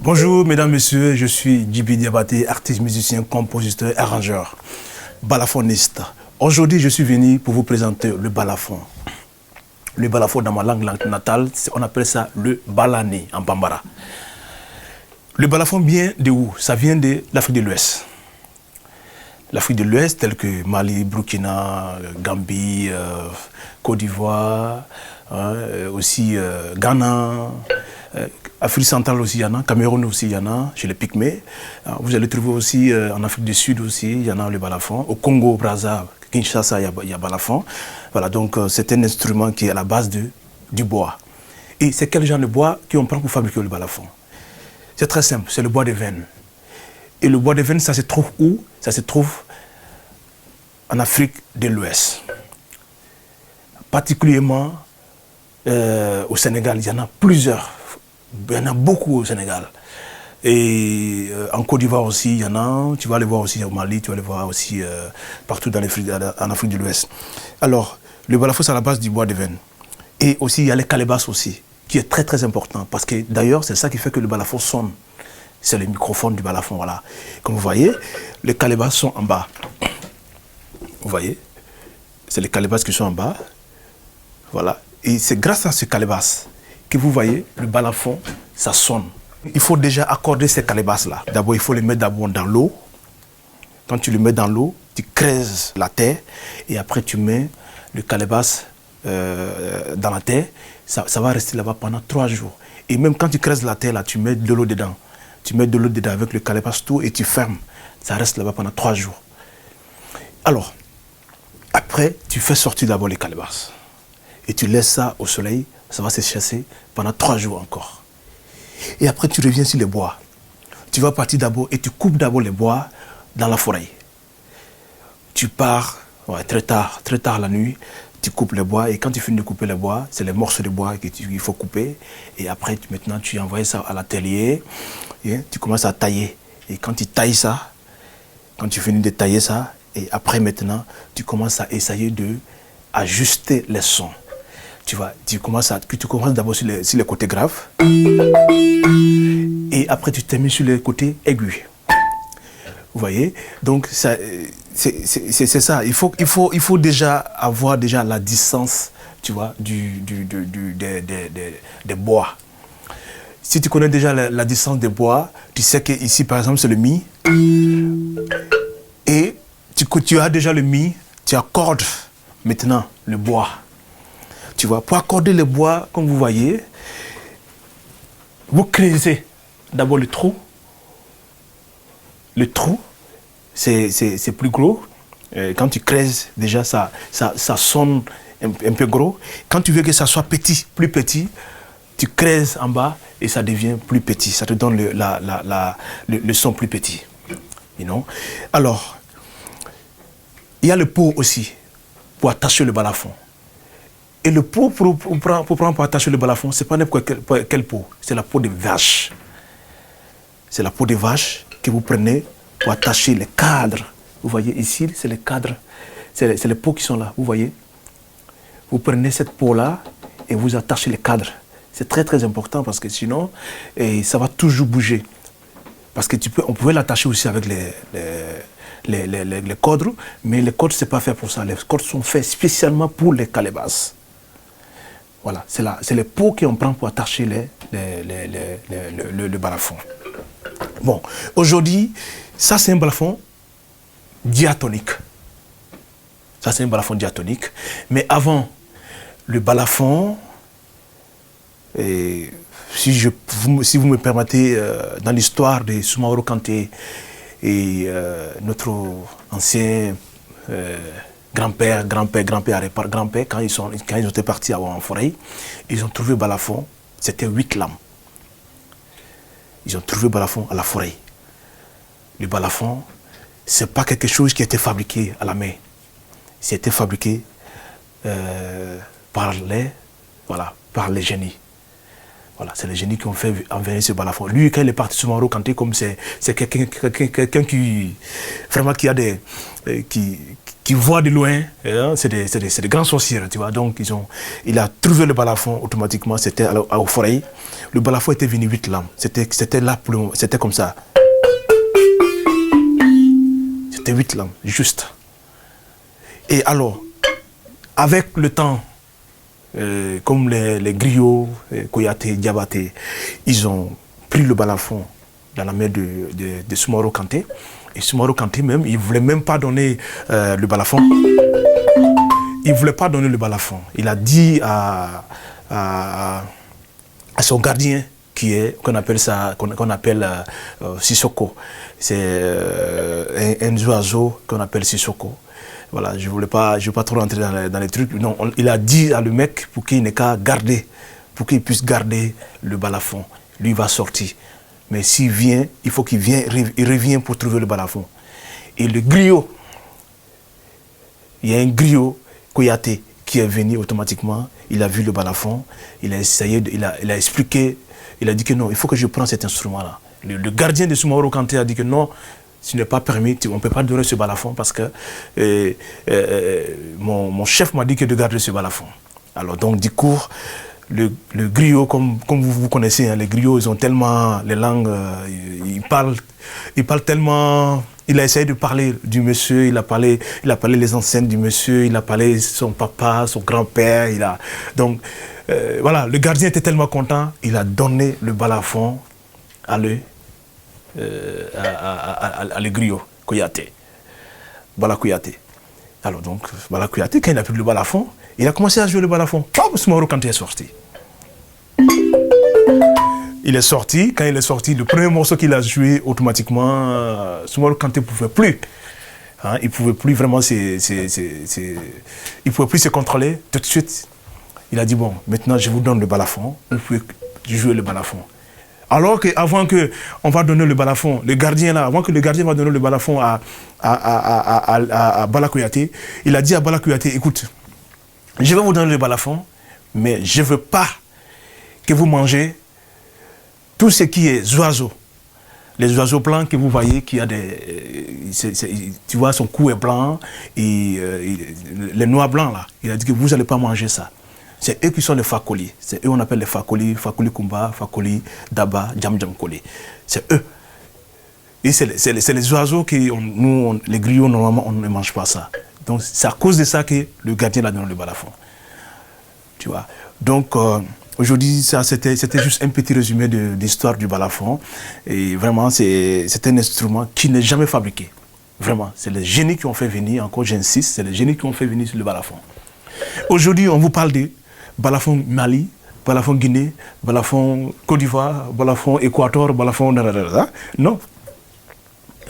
Bonjour mesdames, messieurs, je suis Djibi Diabaté, artiste, musicien, compositeur, arrangeur, balafoniste. Aujourd'hui, je suis venu pour vous présenter le balafon. Le balafon dans ma langue natale, on appelle ça le balané en bambara. Le balafon vient de où? Ça vient de l'Afrique de l'Ouest. L'Afrique de l'Ouest, telle que Mali, Burkina, Gambie, Côte d'Ivoire, aussi Ghana, Afrique centrale aussi il y en a, Cameroun aussi il y en a, chez les Pygmées. Vous allez trouver aussi en Afrique du Sud aussi, il y en a le balafon. Au Congo, Brazza, Kinshasa, il y a balafon. Voilà, donc c'est un instrument qui est à la base du bois. Et c'est quel genre de bois qu'on prend pour fabriquer le balafon? C'est très simple, c'est le bois de veine. Et le bois de veine, ça se trouve où? Ça se trouve en Afrique de l'Ouest. Particulièrement au Sénégal, il y en a plusieurs. Il y en a beaucoup au Sénégal. Et en Côte d'Ivoire aussi, il y en a. Tu vas les voir aussi au Mali, tu vas les voir aussi partout en Afrique de l'Ouest. Alors, le balafon, c'est à la base du bois de veine. Et aussi, il y a les calebasses aussi, qui est très très important. Parce que d'ailleurs, c'est ça qui fait que le balafon sonne. C'est le microphone du balafon, voilà. Comme vous voyez, les calebasses sont en bas. Vous voyez, c'est les calebasses qui sont en bas. Voilà. Et c'est grâce à ces calebasses que vous voyez, le balafon, ça sonne. Il faut déjà accorder ces calebasses-là. D'abord, il faut les mettre d'abord dans l'eau. Quand tu le mets dans l'eau, tu creuses la terre et après tu mets le calebasse dans la terre. Ça va rester là-bas pendant 3 jours. Et même quand tu creuses la terre, là, tu mets de l'eau dedans. Tu mets de l'eau dedans avec le calebasse tout et tu fermes. Ça reste là-bas pendant 3 jours. Alors, après, tu fais sortir d'abord les calebasses. Et tu laisses ça au soleil, ça va se chasser pendant 3 jours encore. Et après, tu reviens sur les bois. Tu vas partir d'abord et tu coupes d'abord les bois dans la forêt. Tu pars très tard la nuit, tu coupes les bois et quand tu finis de couper les bois, c'est les morceaux de bois qu'il faut couper. Et après, maintenant, tu envoies ça à l'atelier et tu commences à tailler. Et quand tu tailles ça, quand tu finis de tailler ça, et après maintenant, tu commences à essayer d'ajuster les sons. Tu commences d'abord sur les côtés graves et après tu termines sur les côtés aigus. Vous voyez? Donc c'est ça. Il faut déjà avoir la distance, tu vois, des bois. Si tu connais déjà la distance des bois, tu sais que ici par exemple c'est le mi et tu as déjà le mi, tu accordes maintenant le bois. Tu vois, pour accorder le bois, comme vous voyez, vous creusez d'abord le trou. Le trou, c'est plus gros. Quand tu creuses, déjà, ça sonne un peu gros. Quand tu veux que ça soit petit, plus petit, tu creuses en bas et ça devient plus petit. Ça te donne le son plus petit. You know? Alors, il y a le pot aussi pour attacher le balafon. Et le pot pour attacher le balafon, ce n'est pas n'importe quel pot, c'est la peau de vache. C'est la peau de vache que vous prenez pour attacher les cadres. Vous voyez ici, c'est les cadres, c'est les peaux qui sont là, vous voyez. Vous prenez cette peau-là et vous attachez les cadres. C'est très très important parce que sinon, ça va toujours bouger. Parce que on pouvait l'attacher aussi avec les cordes, mais les cordes, ce n'est pas fait pour ça. Les cordes sont faites spécialement pour les calebasses. Voilà, c'est les peaux qu'on prend pour attacher le balafon. Bon, aujourd'hui, ça c'est un balafon diatonique. Ça c'est un balafon diatonique. Mais avant, le balafon, si vous me permettez, dans l'histoire de Soumaoro Kanté et notre ancien grand-père, quand ils étaient partis en forêt, ils ont trouvé balafon, c'était 8 lames. Ils ont trouvé balafon à la forêt. Le balafon, c'est pas quelque chose qui a été fabriqué à la main. C'était fabriqué par les génies. Voilà, c'est les génies qui ont fait envers ce balafon. Lui, quand il est parti sur Soumaoro Kanté, comme c'est quelqu'un qui vraiment qui a qui voit de loin, hein, c'est des grands sorciers, tu vois. Donc il a trouvé le balafon automatiquement, c'était au forêt. Le balafon était venu 8 lames. C'était là pour le moment, c'était comme ça. C'était 8 lames, juste. Et alors, avec le temps, comme les griots, Kouyaté, Diabaté, ils ont pris le balafon dans la main de Soumaoro Kanté. Et Soumaoro Kanté même, il ne voulait même pas donner le balafon. Il ne voulait pas donner le balafon. Il a dit à son gardien, qu'on appelle Sissoko. C'est un oiseau qu'on appelle Sissoko. Voilà, je ne veux pas trop rentrer dans les trucs. Non, il a dit à le mec pour qu'il n'ait qu'à garder, pour qu'il puisse garder le balafon. Lui, il va sortir. Mais s'il vient, il faut qu'il revienne pour trouver le balafon. Et le griot, il y a un griot, Kouyaté, qui est venu automatiquement. Il a vu le balafon, il a essayé, il a expliqué, il a dit que non, il faut que je prenne cet instrument-là. Le gardien de Soumaoro Kanté a dit que non, ce n'est pas permis, on ne peut pas donner ce balafon parce que mon chef m'a dit que de garder ce balafon. Alors donc du coup, le griot, comme vous connaissez, hein, les griots, ils ont tellement les langues, ils parlent tellement. Il a essayé de parler du monsieur, il a parlé les ancêtres du monsieur, il a parlé son papa, son grand-père, donc voilà, le gardien était tellement content, il a donné le balafon à le griot, Kouyaté. Bala Kouyaté. Alors donc, Bala Kouyaté, quand il a pris le balafon, il a commencé à jouer le balafon. Soumaoro Kanté est sorti. Il est sorti, quand il est sorti, le premier morceau qu'il a joué, automatiquement, Soumaoro Kanté ne pouvait plus. Hein, il ne pouvait plus vraiment il pouvait plus se contrôler. Tout de suite, il a dit, bon, maintenant je vous donne le balafon, vous pouvez jouer le balafon. Alors qu'avant qu'on va donner le balafon, le gardien là, avant que le gardien va donner le balafon à Bala Kouyaté, il a dit à Bala Kouyaté, écoute, je vais vous donner le balafon, mais je ne veux pas que vous mangez tout ce qui est oiseaux. Les oiseaux blancs que vous voyez, qui a tu vois, son cou est blanc, et les noix blancs là, il a dit que vous n'allez pas manger ça. C'est eux qui sont les Fakoli. C'est eux on appelle les Fakoli, Fakoli Kumba, Fakoli Daba, Djam Djam Koli. C'est eux. Et c'est les oiseaux qui, les griots, normalement, on ne mange pas ça. Donc c'est à cause de ça que le gardien a donné le balafon. Tu vois. Donc aujourd'hui, c'était juste un petit résumé de l'histoire du balafon. Et vraiment, c'est un instrument qui n'est jamais fabriqué. Vraiment, c'est les génies qui ont fait venir, encore j'insiste, c'est les génies qui ont fait venir sur le balafon. Aujourd'hui, on vous parle de balafon Mali, balafon Guinée, balafon Côte d'Ivoire, balafon Équateur, balafon... Non.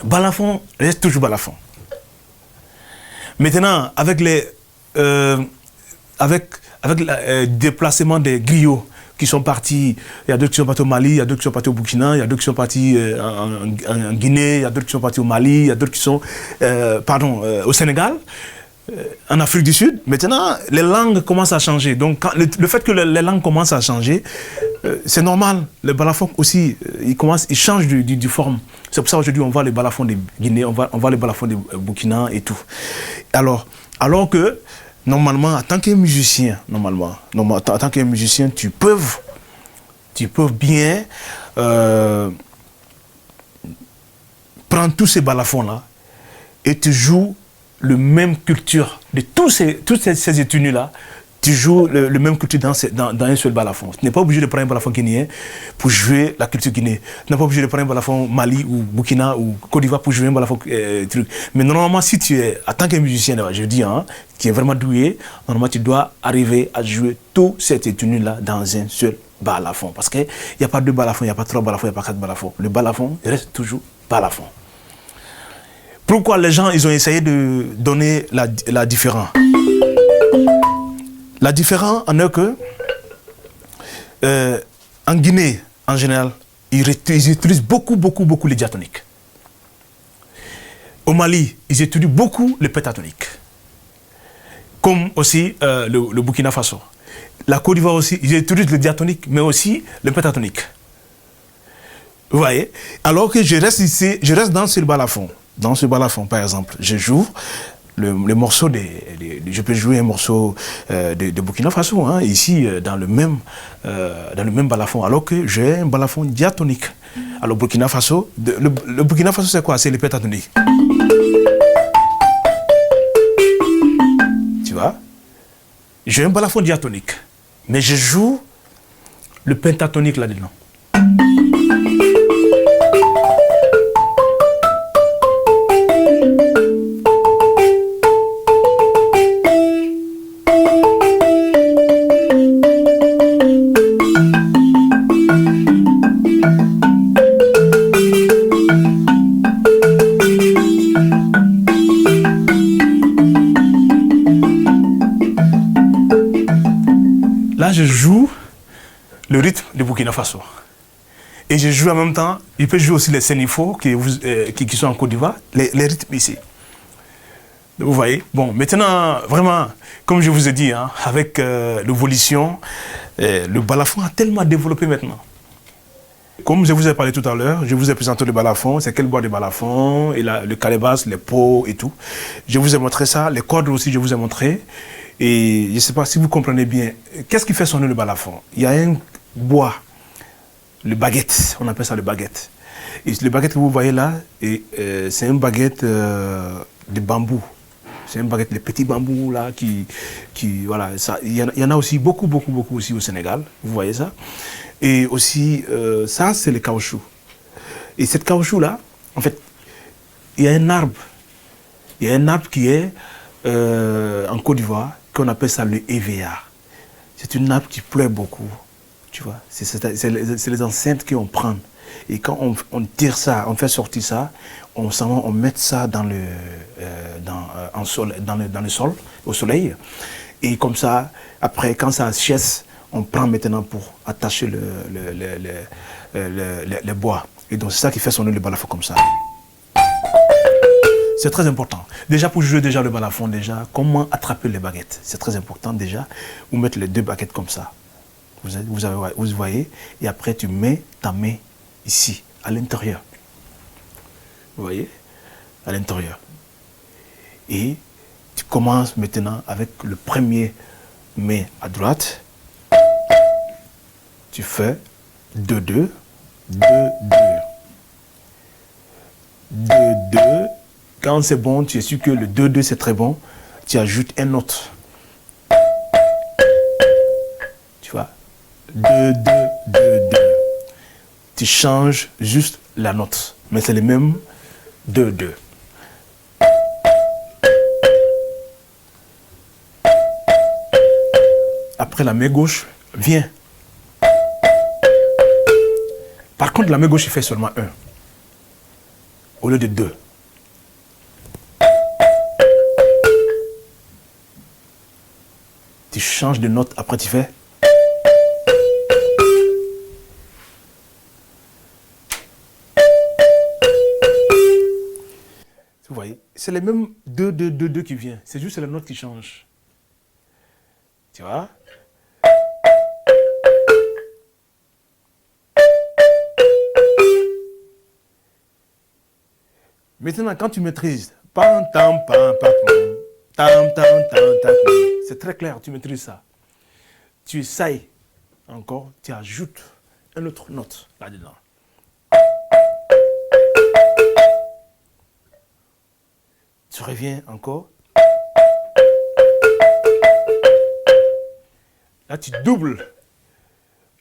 Balafon reste toujours balafon. Maintenant, avec le déplacement des griots qui sont partis, il y a d'autres qui sont partis au Mali, il y a d'autres qui sont partis au Burkina, il y a d'autres qui sont partis en Guinée, il y a d'autres qui sont partis au Mali, il y a d'autres qui sont au Sénégal. En Afrique du Sud, maintenant, les langues commencent à changer. Donc, le fait que les langues commencent à changer, c'est normal. Le balafon aussi, il change de forme. C'est pour ça qu'aujourd'hui, on voit les balafons de Guinée, on voit les balafons de Burkina et tout. Alors que, normalement, en tant que musicien, tu peux bien prendre tous ces balafons-là et tu joues le même culture de toutes ces études-là, tu joues le même culture dans un seul balafon. Tu n'es pas obligé de prendre un balafon guinéen pour jouer la culture guinéenne. Tu n'es pas obligé de prendre un balafon Mali ou Burkina ou Côte d'Ivoire pour jouer un balafon truc. Mais normalement, si tu es, en tant que musicien, je dis, hein, qui est vraiment doué, normalement, tu dois arriver à jouer toutes ces études-là dans un seul balafon. Parce qu'il n'y a pas deux balafons, il n'y a pas trois balafons, il n'y a pas quatre balafons. Le balafon reste toujours balafon. Pourquoi les gens, ils ont essayé de donner la différence? La différence en est que, en Guinée, en général, ils utilisent beaucoup les diatoniques. Au Mali, ils étudient beaucoup le pentatonique. Comme aussi le Burkina Faso. La Côte d'Ivoire aussi, ils utilisent le diatonique, mais aussi le pentatonique. Vous voyez? Alors que je reste ici, je reste dans ce balafon. Dans ce balafon, par exemple, je joue le morceau je peux jouer un morceau de Burkina Faso, hein, ici, dans le même balafon, alors que j'ai un balafon diatonique. Alors, Burkina Faso, le Burkina Faso, c'est quoi? C'est le pentatonique. Tu vois? J'ai un balafon diatonique, mais je joue le pentatonique là-dedans. Là, je joue le rythme de Burkina Faso. Et je joue en même temps, je peux jouer aussi les sénifaux qui sont en Côte d'Ivoire, les rythmes ici. Vous voyez? Bon, maintenant, vraiment, comme je vous ai dit, hein, avec l'évolution, le balafon a tellement développé maintenant. Comme je vous ai parlé tout à l'heure, je vous ai présenté le balafon, c'est quel bois de balafon, et le calebasse, les pots et tout. Je vous ai montré ça, les cordes aussi, je vous ai montré. Et je ne sais pas si vous comprenez bien, qu'est-ce qui fait sonner le balafon? Il y a un bois, le baguette, on appelle ça le baguette. Et le baguette que vous voyez là, c'est une baguette de bambou. C'est une baguette, les petits bambous là, voilà, il y en a aussi beaucoup aussi au Sénégal, vous voyez ça. Et aussi, ça c'est le caoutchouc. Et cette caoutchouc là, en fait, il y a un arbre. Il y a un arbre qui est en Côte d'Ivoire, qu'on appelle ça le EVA. C'est une arbre qui pleure beaucoup, tu vois. C'est les enceintes qu'on prend. Et quand on tire ça, on fait sortir ça, on met ça dans le sol, au soleil. Et comme ça, après, quand ça chasse, on prend maintenant pour attacher le bois. Et donc c'est ça qui fait sonner le balafon comme ça. C'est très important. Déjà, pour jouer déjà le balafon, déjà, comment attraper les baguettes? C'est très important déjà. Vous mettez les deux baguettes comme ça. Vous voyez. Et après, tu mets ta main ici, à l'intérieur. Vous voyez? À l'intérieur. Et tu commences maintenant avec le premier main à droite. Tu fais 2-2, 2-2. 2-2. Quand c'est bon, tu es sûr que le 2-2 c'est très bon, tu ajoutes un autre. Tu vois? 2-2, 2-2. Tu changes juste la note, mais c'est le même 2-2. Après, la main gauche vient. Par contre, la main gauche, il fait seulement 1 au lieu de 2. Tu changes de note, après tu fais. Vous voyez, c'est les mêmes 2-2-2-2 qui vient. C'est juste la note qui change. Tu vois? Maintenant, quand tu maîtrises, pam, tam, pam, pam, tam, tam, tam, tam, c'est très clair, tu maîtrises ça. Tu essayes encore, tu ajoutes une autre note là-dedans. Tu reviens encore. Là, tu doubles.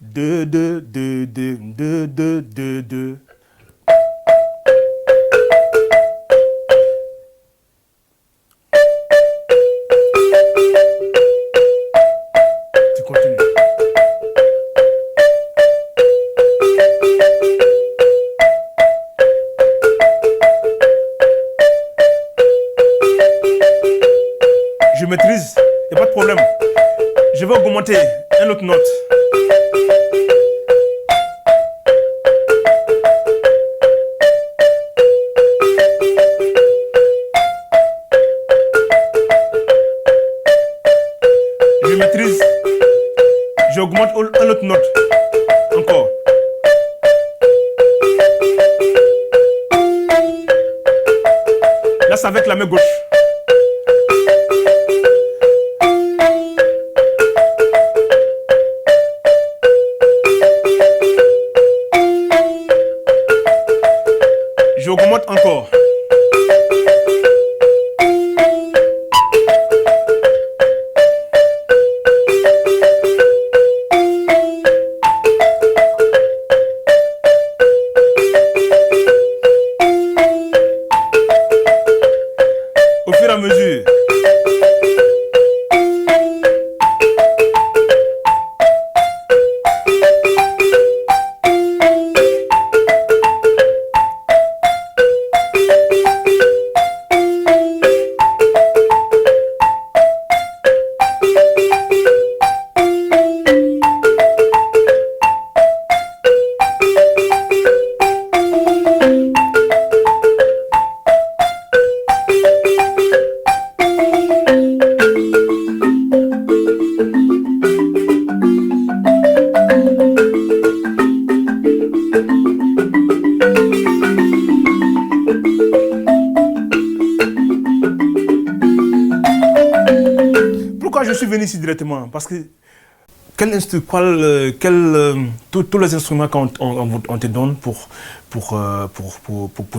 2, 2, 2, 2, 2, 2, 2, 2. Tu continues. je maîtrise, il n'y a pas de problème. Je vais augmenter une autre note. Je maîtrise, j'augmente une autre note. Encore. Là, c'est avec la main gauche. J'augmente encore. Au fur et à mesure. Pourquoi je suis venu ici directement? Parce que tous les instruments qu'on te donne pour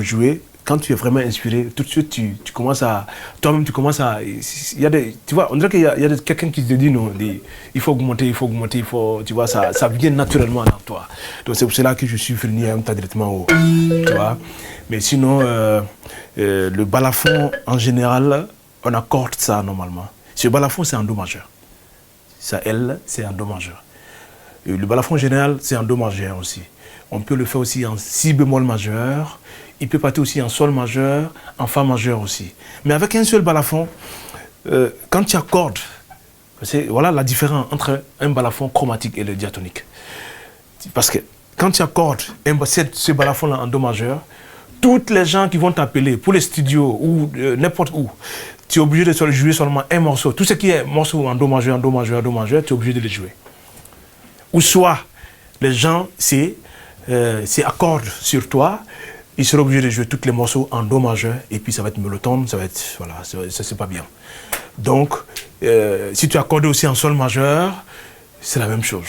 jouer, quand tu es vraiment inspiré, tout de suite tu commences à... Toi-même tu commences à... Il y a des, tu vois, on dirait qu'il y a quelqu'un qui te dit non, il faut augmenter, tu vois, ça vient naturellement dans toi. Donc c'est pour cela que je suis venu directement tu vois. Mais sinon, le balafon en général, on accorde ça normalement. Ce balafon, c'est en do majeur. Ça, L, c'est en do majeur. Et le balafon général, c'est en do majeur aussi. On peut le faire aussi en si bémol majeur. Il peut partir aussi en sol majeur, en fa majeur aussi. Mais avec un seul balafon, quand tu accordes, voilà la différence entre un balafon chromatique et le diatonique. Parce que quand tu accordes ce balafon-là en do majeur, toutes les gens qui vont t'appeler pour les studios ou n'importe où, tu es obligé de jouer seulement un morceau. Tout ce qui est morceau en do majeur, en do majeur, en do majeur, tu es obligé de les jouer. Ou soit, les gens, c'est accordent sur toi, ils seront obligés de jouer tous les morceaux en do majeur, et puis ça va être monotone, ça va être, voilà, ça c'est pas bien. Donc, si tu accordes aussi en sol majeur, c'est la même chose.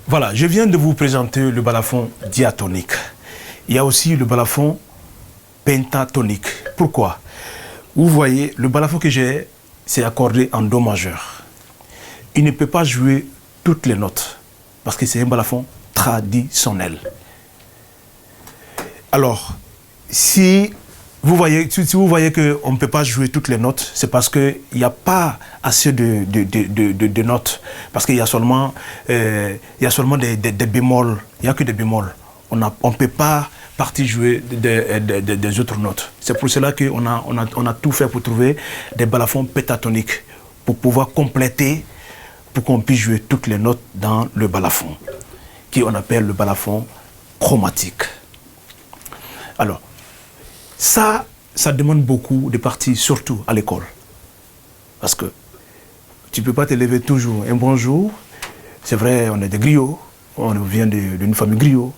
Voilà, je viens de vous présenter le balafon diatonique. Il y a aussi le balafon pentatonique. Pourquoi? Vous voyez, le balafon que j'ai, c'est accordé en do majeur. Il ne peut pas jouer toutes les notes, parce que c'est un balafon traditionnel. Alors, si vous voyez qu'on ne peut pas jouer toutes les notes, c'est parce qu'il n'y a pas assez de notes, parce qu'il y a seulement, des bémols, il n'y a que des bémols. On ne peut pas partir jouer des autres notes. C'est pour cela qu'on a tout fait pour trouver des balafons pentatoniques, pour pouvoir compléter, pour qu'on puisse jouer toutes les notes dans le balafon, qu'on appelle le balafon chromatique. Alors, ça demande beaucoup de partir, surtout à l'école. Parce que tu ne peux pas te lever toujours un bon jour. C'est vrai, on est des griots, on vient d'une famille griot,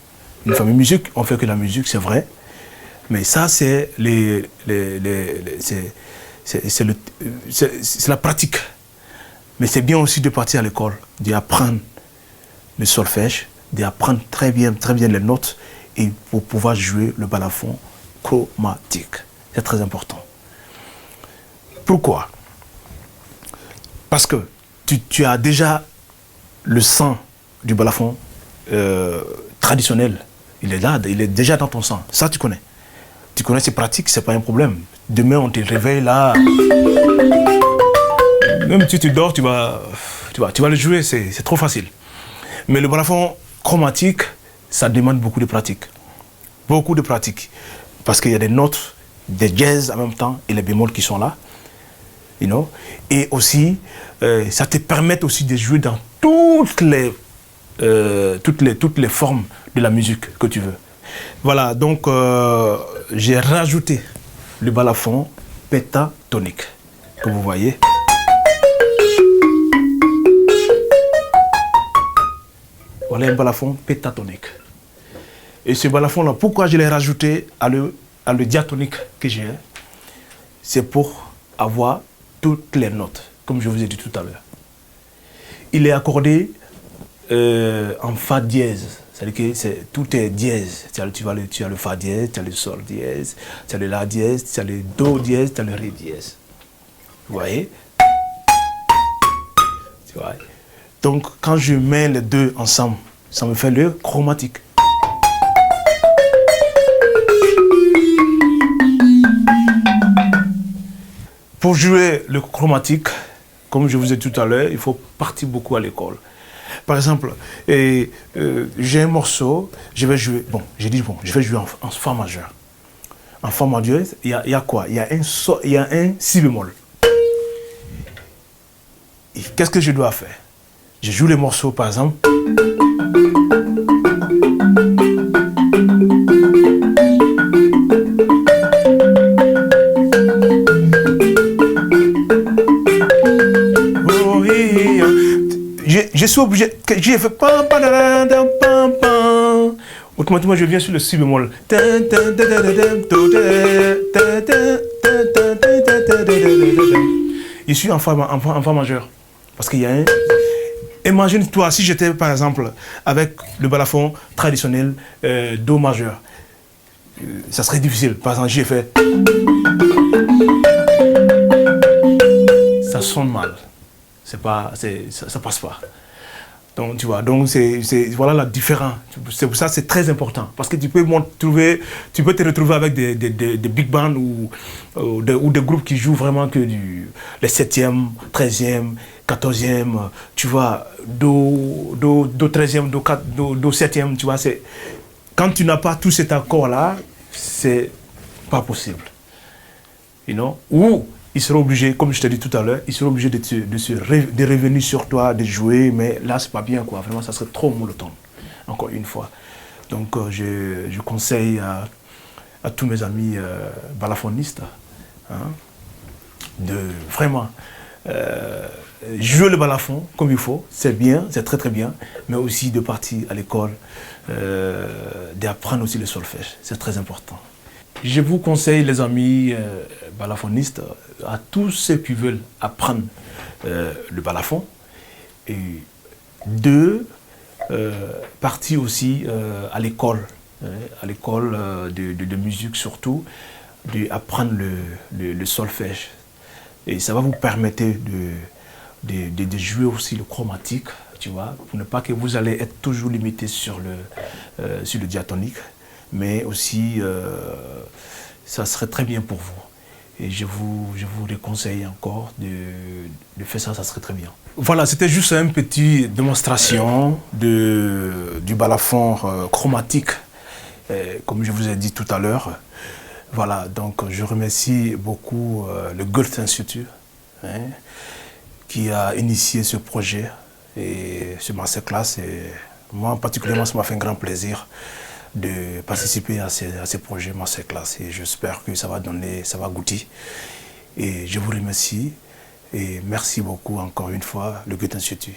une famille musique, on fait que la musique, c'est vrai. Mais ça, c'est la pratique. Mais c'est bien aussi de partir à l'école, d'apprendre le solfège, d'apprendre très bien les notes, et pour pouvoir jouer le balafon chromatique. C'est très important. Pourquoi? Parce que tu as déjà le sang du balafon traditionnel. Il est là, il est déjà dans ton sang. Ça, tu connais. Tu connais, c'est pratique, c'est pas un problème. Demain, on te réveille là. Même si tu dors, tu vas le jouer, c'est trop facile. Mais le balafon chromatique, ça demande beaucoup de pratique. Beaucoup de pratique. Parce qu'il y a des notes, des jazz en même temps et les bémols qui sont là. you know. Et aussi, ça te permet aussi de jouer dans toutes les formes de la musique que tu veux. Voilà, donc j'ai rajouté le balafon pentatonique, que vous voyez. Voilà un balafon pentatonique. Et ce balafon-là, pourquoi je l'ai rajouté à le diatonique que j'ai? C'est pour avoir toutes les notes, comme je vous ai dit tout à l'heure. Il est accordé en fa dièse, c'est-à-dire que tout est dièse. Tu as le fa dièse, tu as le sol dièse, tu as le la dièse, tu as le do dièse, tu as le ré dièse. Vous voyez? Tu vois? Donc, quand je mets les deux ensemble, ça me fait le chromatique. Pour jouer le chromatique, comme je vous ai dit tout à l'heure, il faut partir beaucoup à l'école. Par exemple, j'ai un morceau, je vais jouer, je vais jouer en fa majeur. En fa majeur, il y a quoi? Il y a un si bémol. Qu'est-ce que je dois faire? Je joue les morceaux, par exemple. Je suis obligé, j'ai fait pam pam pam pam pam. Automatiquement, je viens sur le si bémol. Je suis en fa majeur. Parce qu'il y a un... Imagine-toi, si j'étais par exemple avec le balafon traditionnel Do majeur, ça serait difficile. Par exemple, j'ai fait... Ça sonne mal. Ça passe pas. Donc, tu vois, voilà la différence. C'est pour ça que c'est très important. Parce que tu peux te retrouver avec des big bands ou des groupes qui jouent vraiment que les 7e, 13e, 14e, tu vois, Do 13e, Do 7e, tu vois. Quand tu n'as pas tout cet accord-là, c'est pas possible. You know? Ou il sera obligé, comme je t'ai dit tout à l'heure, il sera obligé de revenir sur toi, de jouer, mais là, c'est pas bien, quoi. Vraiment, ça serait trop monotone, encore une fois. Donc, je conseille à tous mes amis balafonistes de vraiment jouer le balafon comme il faut. C'est bien, c'est très, très bien, mais aussi de partir à l'école, d'apprendre aussi le solfège. C'est très important. Je vous conseille, les amis balafonistes, à tous ceux qui veulent apprendre le balafon, et de partir aussi à l'école de musique surtout, d'apprendre le solfège. Et ça va vous permettre de jouer aussi le chromatique, tu vois, pour ne pas que vous allez être toujours limité sur le diatonique, mais aussi ça serait très bien pour vous. Et je vous le conseille encore de faire ça, ça serait très bien. Voilà, c'était juste une petite démonstration du balafon chromatique, comme je vous ai dit tout à l'heure. Voilà, donc je remercie beaucoup le Goethe Institut qui a initié ce projet et ce masterclass. Et moi, particulièrement, ça m'a fait un grand plaisir de participer à ces projets masterclass, et j'espère que ça va goûter. Et je vous remercie et merci beaucoup encore une fois, le Goethe Institut.